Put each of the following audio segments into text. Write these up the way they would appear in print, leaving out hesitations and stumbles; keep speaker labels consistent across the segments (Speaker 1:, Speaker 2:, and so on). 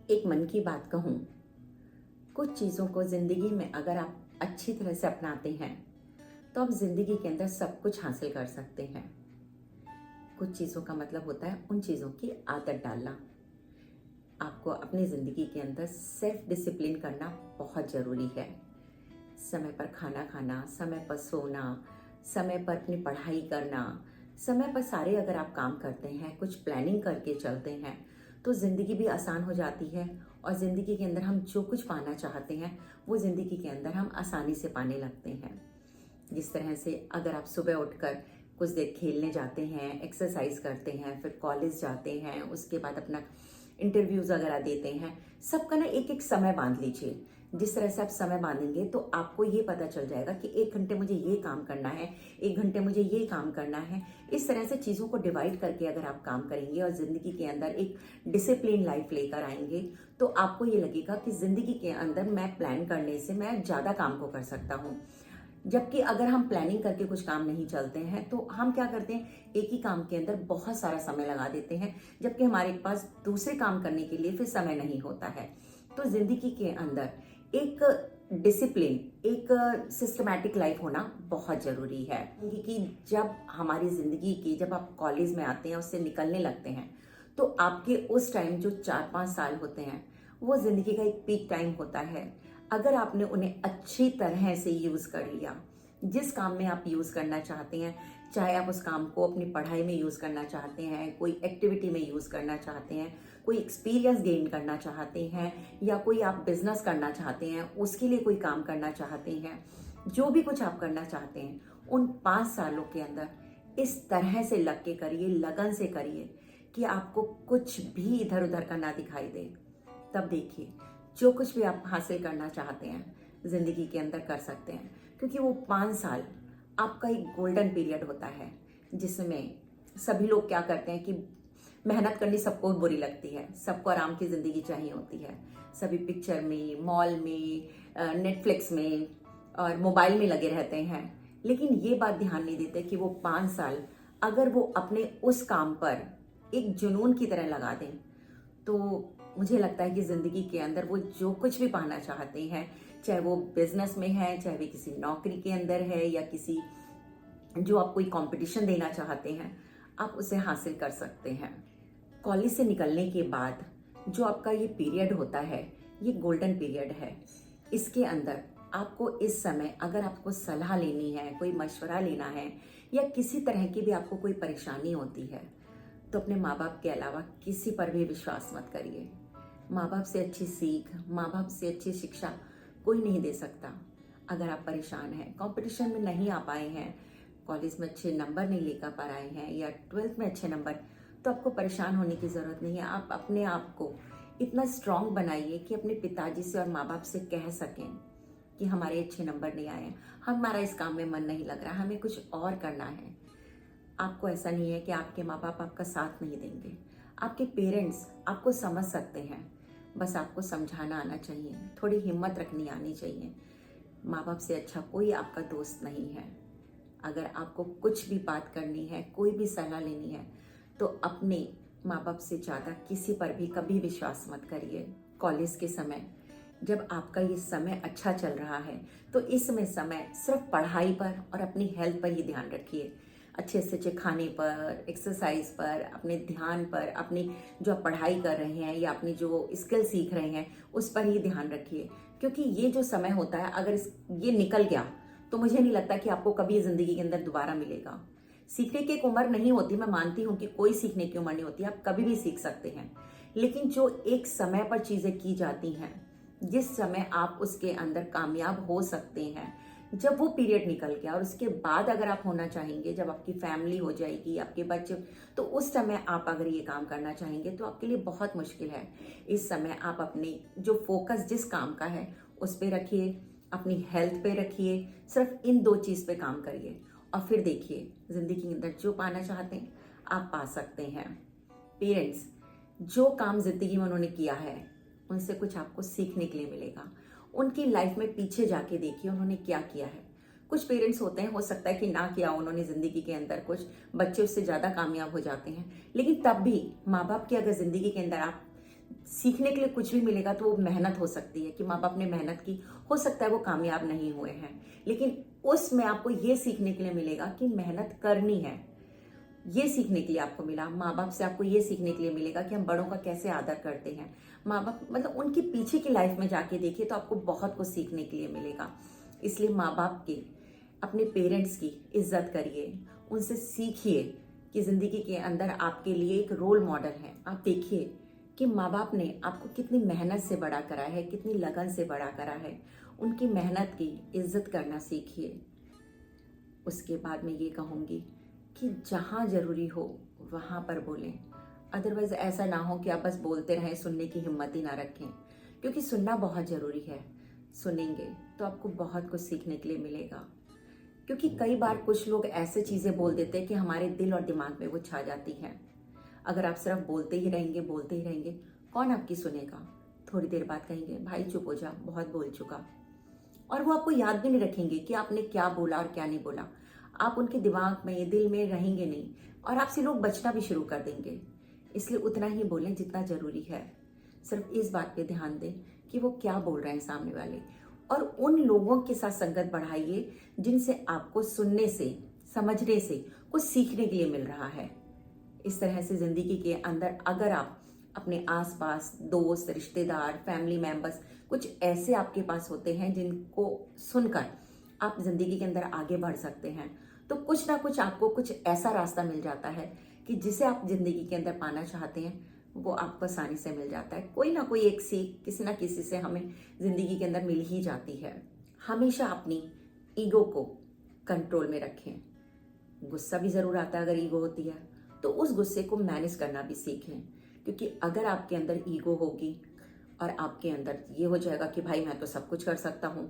Speaker 1: एक मन की बात कहूँ, कुछ चीज़ों को ज़िंदगी में अगर आप अच्छी तरह से अपनाते हैं तो आप ज़िंदगी के अंदर सब कुछ हासिल कर सकते हैं। कुछ चीज़ों का मतलब होता है उन चीज़ों की आदत डालना। आपको अपनी ज़िंदगी के अंदर सेल्फ डिसिप्लिन करना बहुत ज़रूरी है। समय पर खाना खाना, समय पर सोना, समय पर अपनी पढ़ाई करना, समय पर सारे अगर आप काम करते हैं, कुछ प्लानिंग करके चलते हैं, तो ज़िंदगी भी आसान हो जाती है और ज़िंदगी के अंदर हम जो कुछ पाना चाहते हैं, वो ज़िंदगी के अंदर हम आसानी से पाने लगते हैं। जिस तरह से अगर आप सुबह उठकर कुछ देर खेलने जाते हैं, एक्सरसाइज करते हैं, फिर कॉलेज जाते हैं, उसके बाद अपना इंटरव्यूज़ वगैरह देते हैं, सबका ना एक एक समय बांध लीजिए। जिस तरह से आप समय बांधेंगे तो आपको ये पता चल जाएगा कि 1 घंटे मुझे ये काम करना है, 1 घंटे मुझे ये काम करना है। इस तरह से चीज़ों को डिवाइड करके अगर आप काम करेंगे और ज़िंदगी के अंदर एक डिसिप्लिन लाइफ लेकर आएंगे, तो आपको ये लगेगा कि ज़िंदगी के अंदर मैं प्लान करने से मैं ज़्यादा काम को कर सकता हूँ। जबकि अगर हम प्लानिंग करके कुछ काम नहीं चलते हैं तो हम क्या करते हैं, एक ही काम के अंदर बहुत सारा समय लगा देते हैं, जबकि हमारे पास दूसरे काम करने के लिए फिर समय नहीं होता है। तो जिंदगी के अंदर एक डिसिप्लिन, एक सिस्टमैटिक लाइफ होना बहुत ज़रूरी है। क्योंकि जब हमारी ज़िंदगी की, जब आप कॉलेज में आते हैं, उससे निकलने लगते हैं, तो आपके उस टाइम जो 4-5 साल होते हैं, वो ज़िंदगी का एक पीक टाइम होता है। अगर आपने उन्हें अच्छी तरह से यूज़ कर लिया, जिस काम में आप यूज़ करना चाहते हैं, चाहे आप उस काम को अपनी पढ़ाई में यूज़ करना चाहते हैं, कोई एक्टिविटी में यूज़ करना चाहते हैं, कोई एक्सपीरियंस गेन करना चाहते हैं, या कोई आप बिजनेस करना चाहते हैं, उसके लिए कोई काम करना चाहते हैं, जो भी कुछ आप करना चाहते हैं, उन 5 सालों के अंदर इस तरह से लग के करिए, लगन से करिए कि आपको कुछ भी इधर उधर का ना दिखाई दे। तब देखिए, जो कुछ भी आप हासिल करना चाहते हैं ज़िंदगी के अंदर कर सकते हैं। क्योंकि वो 5 साल आपका एक गोल्डन पीरियड होता है, जिसमें सभी लोग क्या करते हैं कि मेहनत करनी सबको बुरी लगती है, सबको आराम की ज़िंदगी चाहिए होती है। सभी पिक्चर में, मॉल में, नेटफ्लिक्स में और मोबाइल में लगे रहते हैं। लेकिन ये बात ध्यान नहीं देते कि वो 5 साल अगर वो अपने उस काम पर एक जुनून की तरह लगा दें, तो मुझे लगता है कि ज़िंदगी के अंदर वो जो कुछ भी पाना चाहते हैं, चाहे वो बिजनेस में है, चाहे वे किसी नौकरी के अंदर है, या किसी जो आप कोई कंपटीशन देना चाहते हैं, आप उसे हासिल कर सकते हैं। कॉलेज से निकलने के बाद जो आपका ये पीरियड होता है, ये गोल्डन पीरियड है। इसके अंदर आपको इस समय अगर आपको सलाह लेनी है, कोई मशवरा लेना है, या किसी तरह की भी आपको कोई परेशानी होती है, तो अपने माँ बाप के अलावा किसी पर भी विश्वास मत करिए। माँ बाप से अच्छी सीख, माँ बाप से अच्छी शिक्षा कोई नहीं दे सकता। अगर आप परेशान हैं, कंपटीशन में नहीं आ पाए हैं, कॉलेज में अच्छे नंबर नहीं लेकर पा रहे हैं, या 12th में अच्छे नंबर, तो आपको परेशान होने की ज़रूरत नहीं है। आप अपने आप को इतना स्ट्रांग बनाइए कि अपने पिताजी से और माँ बाप से कह सकें कि हमारे अच्छे नंबर नहीं आए हैं, हमारा इस काम में मन नहीं लग रहा, हमें कुछ और करना है। आपको ऐसा नहीं है कि आपके माँ बाप आपका साथ नहीं देंगे। आपके पेरेंट्स आपको समझ सकते हैं, बस आपको समझाना आना चाहिए, थोड़ी हिम्मत रखनी आनी चाहिए। माँ बाप से अच्छा कोई आपका दोस्त नहीं है। अगर आपको कुछ भी बात करनी है, कोई भी सलाह लेनी है, तो अपने माँ बाप से ज़्यादा किसी पर भी कभी विश्वास मत करिए। कॉलेज के समय जब आपका ये समय अच्छा चल रहा है, तो इसमें समय सिर्फ पढ़ाई पर और अपनी हेल्थ पर ही ध्यान रखिए। अच्छे से अच्छे खाने पर, एक्सरसाइज पर, अपने ध्यान पर, अपनी जो आप पढ़ाई कर रहे हैं या अपनी जो स्किल सीख रहे हैं, उस पर ही ध्यान रखिए। क्योंकि ये जो समय होता है, अगर ये निकल गया तो मुझे नहीं लगता कि आपको कभी ज़िंदगी के अंदर दोबारा मिलेगा। सीखने की एक उम्र नहीं होती, मैं मानती हूँ कि कोई सीखने की उम्र नहीं होती, आप कभी भी सीख सकते हैं। लेकिन जो एक समय पर चीज़ें की जाती हैं, जिस समय आप उसके अंदर कामयाब हो सकते हैं, जब वो पीरियड निकल गया और उसके बाद अगर आप होना चाहेंगे, जब आपकी फैमिली हो जाएगी, आपके बच्चे, तो उस समय आप अगर ये काम करना चाहेंगे तो आपके लिए बहुत मुश्किल है। इस समय आप अपने जो फोकस जिस काम का है उस पे रखिए, अपनी हेल्थ पे रखिए, सिर्फ इन 2 चीज़ पे काम करिए और फिर देखिए ज़िंदगी के अंदर जो पाना चाहते हैं आप पा सकते हैं। पेरेंट्स जो काम ज़िंदगी में उन्होंने किया है, उनसे कुछ आपको सीखने के लिए मिलेगा। उनकी लाइफ में पीछे जाके देखिए उन्होंने क्या किया है। कुछ पेरेंट्स होते हैं, हो सकता है कि ना किया उन्होंने ज़िंदगी के अंदर कुछ, बच्चे उससे ज़्यादा कामयाब हो जाते हैं, लेकिन तब भी माँ बाप की अगर ज़िंदगी के अंदर आप सीखने के लिए कुछ भी मिलेगा तो वो मेहनत हो सकती है कि माँ बाप ने मेहनत की, हो सकता है वो कामयाब नहीं हुए हैं, लेकिन उसमें आपको ये सीखने के लिए मिलेगा कि मेहनत करनी है। ये सीखने के लिए आपको मिला, माँ बाप से आपको ये सीखने के लिए मिलेगा कि हम बड़ों का कैसे आदर करते हैं। माँ बाप मतलब उनके पीछे की लाइफ में जाके देखिए तो आपको बहुत कुछ सीखने के लिए मिलेगा। इसलिए माँ बाप की, अपने पेरेंट्स की इज्जत करिए, उनसे सीखिए कि ज़िंदगी के अंदर आपके लिए एक रोल मॉडल है। आप देखिए कि माँ बाप ने आपको कितनी मेहनत से बड़ा करा है, कितनी लगन से बड़ा करा है। उनकी मेहनत की इज्जत करना सीखिए। उसके बाद मैं ये कहूँगी कि जहाँ ज़रूरी हो वहाँ पर बोलें, अदरवाइज़ ऐसा ना हो कि आप बस बोलते रहें, सुनने की हिम्मत ही ना रखें, क्योंकि सुनना बहुत ज़रूरी है। सुनेंगे तो आपको बहुत कुछ सीखने के लिए मिलेगा, क्योंकि कई बार कुछ लोग ऐसे चीज़ें बोल देते हैं कि हमारे दिल और दिमाग में वो छा जाती हैं। अगर आप सिर्फ बोलते ही रहेंगे, कौन आपकी सुनेगा? थोड़ी देर बाद कहेंगे भाई चुप हो जा, बहुत बोल चुका। और वो आपको याद भी नहीं रखेंगे कि आपने क्या बोला और क्या नहीं बोला। आप उनके दिमाग में, दिल में रहेंगे नहीं, और आपसे लोग बचना भी शुरू कर देंगे। इसलिए उतना ही बोलें जितना ज़रूरी है। सिर्फ इस बात पे ध्यान दें कि वो क्या बोल रहे हैं सामने वाले, और उन लोगों के साथ संगत बढ़ाइए जिनसे आपको सुनने से, समझने से कुछ सीखने के लिए मिल रहा है। इस तरह से ज़िंदगी के अंदर अगर आप अपने आसपास दोस्त, रिश्तेदार, फैमिली मेंबर्स, कुछ ऐसे आपके पास होते हैं जिनको सुनकर आप ज़िंदगी के अंदर आगे बढ़ सकते हैं, तो कुछ ना कुछ आपको कुछ ऐसा रास्ता मिल जाता है कि जिसे आप ज़िंदगी के अंदर पाना चाहते हैं वो आपको आसानी से मिल जाता है। कोई ना कोई एक सीख किसी ना किसी से हमें ज़िंदगी के अंदर मिल ही जाती है। हमेशा अपनी ईगो को कंट्रोल में रखें। गुस्सा भी ज़रूर आता है अगर ईगो होती है, तो उस गुस्से को मैनेज करना भी सीखें, क्योंकि अगर आपके अंदर ईगो होगी और आपके अंदर ये हो जाएगा कि भाई मैं तो सब कुछ कर सकता हूँ,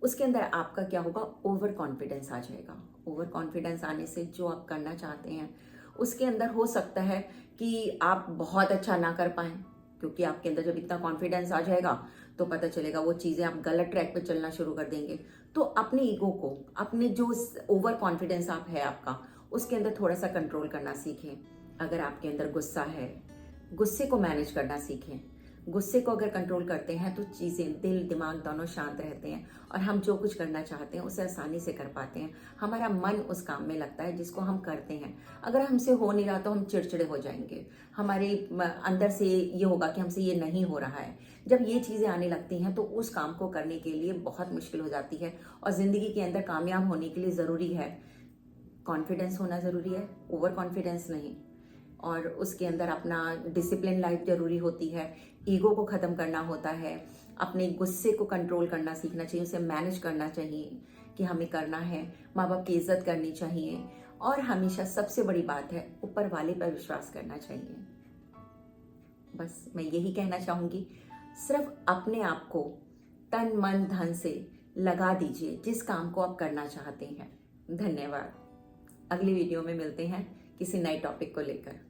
Speaker 1: उसके अंदर आपका क्या होगा, ओवर कॉन्फिडेंस आ जाएगा। ओवर कॉन्फिडेंस आने से जो आप करना चाहते हैं उसके अंदर हो सकता है कि आप बहुत अच्छा ना कर पाएं, क्योंकि आपके अंदर जब इतना कॉन्फिडेंस आ जाएगा तो पता चलेगा वो चीज़ें आप गलत ट्रैक पे चलना शुरू कर देंगे। तो अपने ईगो को, अपने जो ओवर कॉन्फिडेंस आप है आपका, उसके अंदर थोड़ा सा कंट्रोल करना सीखें। अगर आपके अंदर गुस्सा है, गुस्से को मैनेज करना सीखें। गुस्से को अगर कंट्रोल करते हैं तो चीज़ें, दिल दिमाग दोनों शांत रहते हैं, और हम जो कुछ करना चाहते हैं उसे आसानी से कर पाते हैं। हमारा मन उस काम में लगता है जिसको हम करते हैं। अगर हमसे हो नहीं रहा तो हम चिड़चिड़े हो जाएंगे, हमारे अंदर से ये होगा कि हमसे ये नहीं हो रहा है। जब ये चीज़ें आने लगती हैं तो उस काम को करने के लिए बहुत मुश्किल हो जाती है, और ज़िंदगी के अंदर कामयाब होने के लिए ज़रूरी है कॉन्फिडेंस होना, ज़रूरी है ओवर कॉन्फिडेंस नहीं। और उसके अंदर अपना डिसिप्लिन लाइफ जरूरी होती है। ईगो को ख़त्म करना होता है, अपने गुस्से को कंट्रोल करना सीखना चाहिए, उसे मैनेज करना चाहिए कि हमें करना है। माँ बाप की इज्जत करनी चाहिए, और हमेशा सबसे बड़ी बात है ऊपर वाले पर विश्वास करना चाहिए। बस मैं यही कहना चाहूँगी, सिर्फ अपने आप को तन मन धन से लगा दीजिए जिस काम को आप करना चाहते हैं। धन्यवाद। अगली वीडियो में मिलते हैं किसी नए टॉपिक को लेकर।